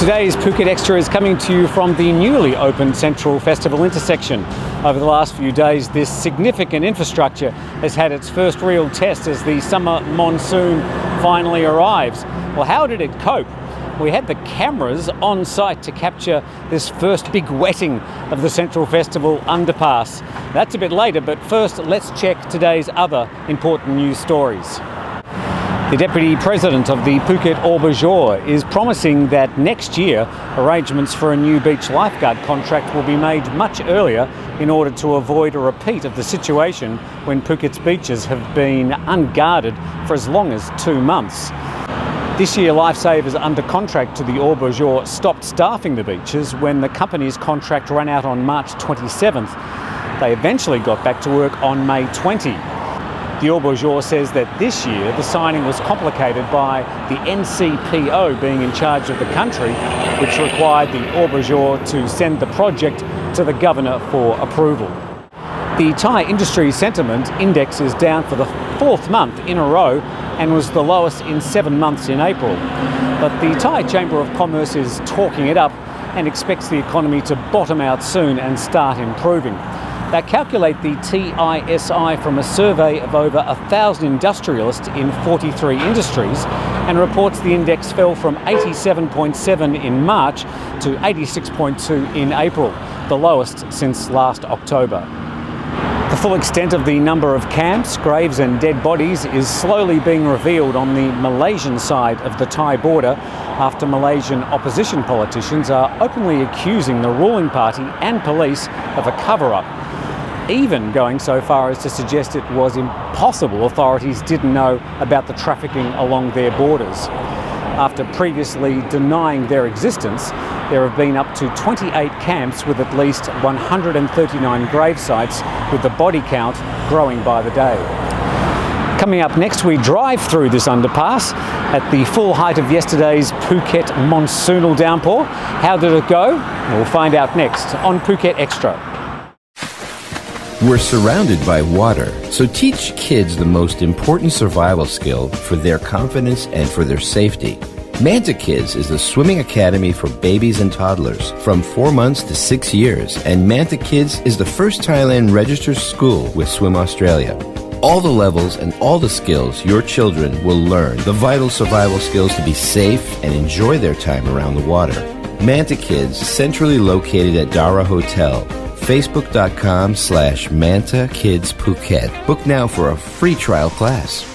Today's Phuket Extra is coming to you from the newly opened Central Festival intersection. Over the last few days, this significant infrastructure has had its first real test as the summer monsoon finally arrives. Well, how did it cope? We had the cameras on site to capture this first big wetting of the Central Festival underpass. That's a bit later, but first let's check today's other important news stories. The Deputy President of the Phuket Aubergeur is promising that next year arrangements for a new beach lifeguard contract will be made much earlier in order to avoid a repeat of the situation when Phuket's beaches have been unguarded for as long as 2 months. This year, lifesavers under contract to the Aubergeur stopped staffing the beaches when the company's contract ran out on March 27th. They eventually got back to work on May 20. The Aubergeur says that this year the signing was complicated by the NCPO being in charge of the country, which required the Aubergeur to send the project to the governor for approval. The Thai industry sentiment index is down for the 4th month in a row and was the lowest in 7 months in April. But the Thai Chamber of Commerce is talking it up and expects the economy to bottom out soon and start improving. They calculate the TISI from a survey of over 1,000 industrialists in 43 industries and reports the index fell from 87.7 in March to 86.2 in April, the lowest since last October. The full extent of the number of camps, graves and dead bodies is slowly being revealed on the Malaysian side of the Thai border after Malaysian opposition politicians are openly accusing the ruling party and police of a cover-up, even going so far as to suggest it was impossible authorities didn't know about the trafficking along their borders. After previously denying their existence, there have been up to 28 camps with at least 139 grave sites, with the body count growing by the day. Coming up next, we drive through this underpass at the full height of yesterday's Phuket monsoonal downpour. How did it go? We'll find out next on Phuket Extra. We're surrounded by water, so teach kids the most important survival skill for their confidence and for their safety. Manta Kids is the swimming academy for babies and toddlers from 4 months to 6 years, and Manta Kids is the first Thailand registered school with Swim Australia. All the levels and all the skills your children will learn, the vital survival skills to be safe and enjoy their time around the water. Manta Kids, centrally located at Dara Hotel. Facebook.com/Manta Kids Phuket. Book now for a free trial class.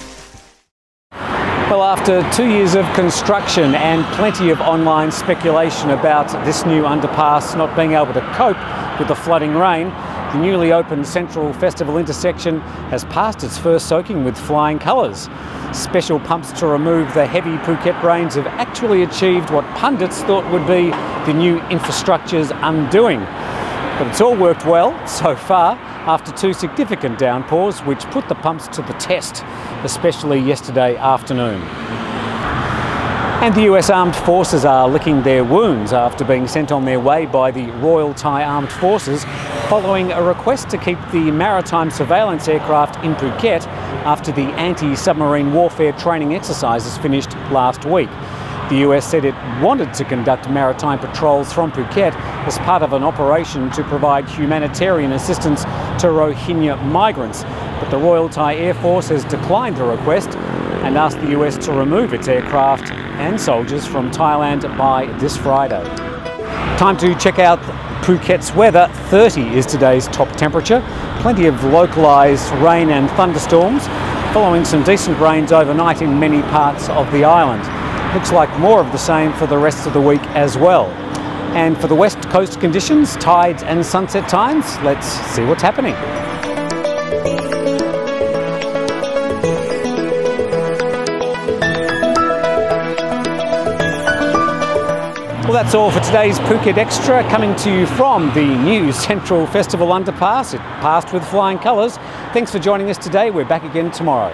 Well, after 2 years of construction and plenty of online speculation about this new underpass not being able to cope with the flooding rain, the newly opened Central Festival intersection has passed its first soaking with flying colours. Special pumps to remove the heavy Phuket rains have actually achieved what pundits thought would be the new infrastructure's undoing. But it's all worked well so far after 2 significant downpours which put the pumps to the test, especially yesterday afternoon. And the US Armed Forces are licking their wounds after being sent on their way by the Royal Thai Armed Forces following a request to keep the maritime surveillance aircraft in Phuket after the anti-submarine warfare training exercises finished last week. The US said it wanted to conduct maritime patrols from Phuket as part of an operation to provide humanitarian assistance to Rohingya migrants, but the Royal Thai Air Force has declined the request and asked the US to remove its aircraft and soldiers from Thailand by this Friday. Time to check out Phuket's weather. 30 is today's top temperature. Plenty of localised rain and thunderstorms, following some decent rains overnight in many parts of the island. Looks like more of the same for the rest of the week as well. And for the west coast conditions, tides and sunset times, let's see what's happening. Well, that's all for today's Phuket Extra, coming to you from the new Central Festival underpass. It passed with flying colours. Thanks for joining us today. We're back again tomorrow.